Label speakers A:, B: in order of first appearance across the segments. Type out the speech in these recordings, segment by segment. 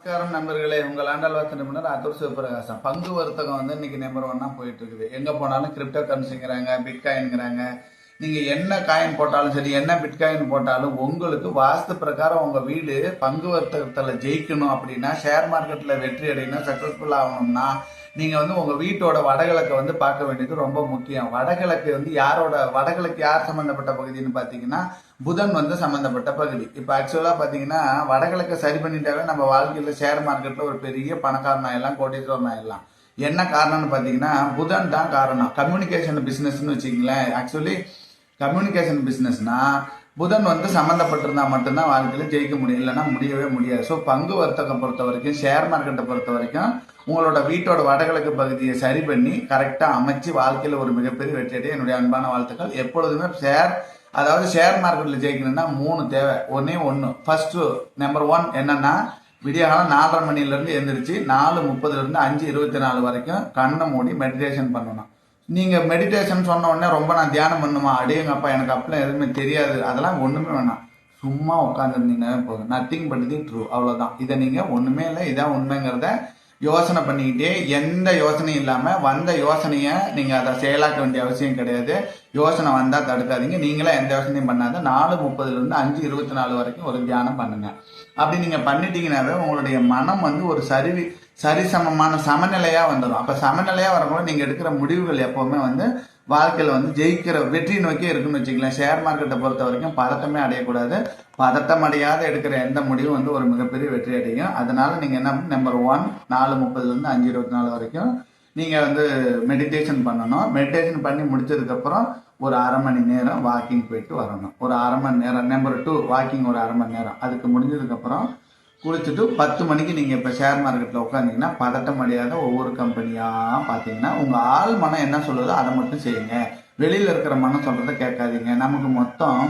A: நமஸ்காரம் நண்பர்களே, உங்கள் ஆண்டாள் நிபுணர் அதூர் சிவபிரகாசம். பங்கு வர்த்தகம் வந்து இன்னைக்கு நம்பர் 1 போயிட்டு இருக்குது. எங்க போனாலும் கிரிப்டோ கரன்சிங்கிறாங்க, பிட்காயின்ங்கிறாங்க. நீங்க என்ன காயின் போட்டாலும் சரி, என்ன பிட்காயின் போட்டாலும் உங்களுக்கு வாஸ்து பிரகாரம் உங்க வீடு பங்கு வர்த்தகத்துல ஜெயிக்கணும் அப்படின்னா, ஷேர் மார்க்கெட்ல வெற்றி அடையணும், சக்சஸ்ஃபுல் ஆகணும்னா நீங்க வந்து உங்க வீட்டோட வடகிழக்கை வந்து பார்க்க வேண்டியது ரொம்ப முக்கியம். வடகிழக்கு வந்து வடகிழக்கு யார் சம்பந்தப்பட்ட பகுதின்னு பாத்தீங்கன்னா புதன் வந்து சம்பந்தப்பட்ட பகுதி. இப்ப ஆக்சுவலா பாத்தீங்கன்னா வடகிழக்கை சரி பண்ணிட்டாவே நம்ம வாழ்க்கையில ஷேர் மார்க்கெட்ல ஒரு பெரிய பணக்காரன் ஆயிடலாம், கோடீஸ்வரன் ஆயிடலாம். என்ன காரணம்னு பாத்தீங்கன்னா புதன் தான் காரணம். கம்யூனிகேஷன் பிசினஸ்ன்னு வச்சுக்கீங்களேன். ஆக்சுவலி கம்யூனிகேஷன் பிசினஸ்னா புதன் வந்து சம்மந்தப்பட்டிருந்தா மட்டும்தான் வாழ்க்கையில ஜெயிக்க முடியும், இல்லைன்னா முடியவே முடியாது. ஸோ பங்கு வர்த்தகம் பொறுத்த வரைக்கும், ஷேர் மார்க்கெட்டை பொறுத்த வரைக்கும் உங்களோட வீட்டோட வடகிழக்கு பகுதியை சரி பண்ணி கரெக்டாக அமைச்சு வாழ்க்கையில் ஒரு மிகப்பெரிய வெற்றியடைய என்னுடைய அன்பான வாழ்த்துக்கள். எப்பொழுதுமே ஷேர் மார்க்கெட்டில் ஜெயிக்கணும்னா 3 தேவை. ஒன்று ஃபர்ஸ்ட் நம்பர் 1 என்னன்னா விடியகாலம் 4:30 மணிலேருந்து எழுந்திரிச்சு 4:30 5:24 வரைக்கும் கண்ணை மூடி மெடிடேஷன் பண்ணணும். நீங்க மெடிடேஷன் சொன்ன உடனே ரொம்ப நான் தியானம் பண்ணுமா, அடேங்கப்பா எனக்கு அப்பெல்லாம் எதுவுமே தெரியாது, அதெல்லாம் ஒண்ணுமே வேணாம். சும்மா உட்காந்துருந்தீங்கன்னாவே போதும். நத்திங் பட் தி ட்ரூ, அவ்வளவுதான். இதை நீங்க ஒண்ணுமே இல்லை, இதான் உண்மைங்கிறத யோசனை பண்ணிக்கிட்டே, எந்த யோசனையும் இல்லாம வந்த யோசனைய நீங்க அதை செயலாக்க வேண்டிய அவசியம் கிடையாது. யோசனை வந்தா தடுக்காதீங்க. நீங்களா எந்த யோசனையும் பண்ணாத 4:30 5:24 வரைக்கும் ஒரு தியானம் பண்ணுங்க. அப்படி நீங்க பண்ணிட்டீங்கன்னாவே உங்களுடைய மனம் வந்து ஒரு சரிசமமான சமநிலையா வந்துடும். அப்ப சமநிலையா வரும்போது நீங்க எடுக்கிற முடிவுகள் எப்பவுமே வந்து வாழ்க்கையில வந்து ஜெயிக்கிற வெற்றி நோக்கி இருக்குன்னு வச்சுக்கலாம். ஷேர் மார்க்கெட்டை பொறுத்த வரைக்கும் பதட்டமே அடையக்கூடாது. பதட்டம் அடையாத எடுக்கிற எந்த முடிவும் வந்து ஒரு மிகப்பெரிய வெற்றி அடையும். அதனால நீங்க என்ன நம்பர் 1 4:30 5:24 வரைக்கும் நீங்க வந்து மெடிடேஷன் பண்ணணும். மெடிடேஷன் பண்ணி முடிச்சதுக்கு அப்புறம் ஒரு 1/2 மணி நேரம் வாக்கிங் போயிட்டு வரணும். ஒரு 1/2 மணி நேரம். நம்பர் 2 வாக்கிங் ஒரு 1/2 மணி நேரம். அதுக்கு முடிஞ்சதுக்கு அப்புறம் குளிச்சுட்டு 10 மணிக்கு நீங்க இப்ப ஷேர் மார்க்கெட்ல உட்காந்தீங்கன்னா பதட்டம் அடையாத ஒவ்வொரு கம்பெனியா பாத்தீங்கன்னா உங்க ஆள் மனம் என்ன சொல்லுதோ அதை மட்டும் செய்யுங்க. வெளியில இருக்கிற மனம் சொல்றதை கேட்காதீங்க. நமக்கு மொத்தம்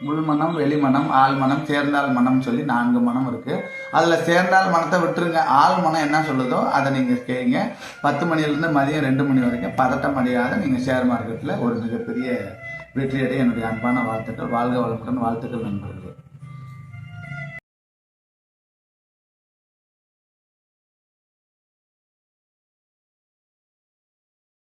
A: உள்மனம், வெளிமனம், ஆள் மனம், சேர்ந்தால் மனம் சொல்லி 4 மனம் இருக்கு. அதுல சேர்ந்தால் மனத்தை விட்டுருங்க. ஆள் மனம் என்ன சொல்லுதோ அதை நீங்க கேளுங்க. 10 மணிலிருந்து மதியம் 2 மணி வரைக்கும் பதட்டம் அடையாத நீங்க ஷேர் மார்க்கெட்ல ஒரு மிகப்பெரிய வெற்றியடைய என்னுடைய அன்பான வாழ்த்துக்கள். வாழ்க வளமுடன். வாழ்த்துக்கள் நண்பர்களே.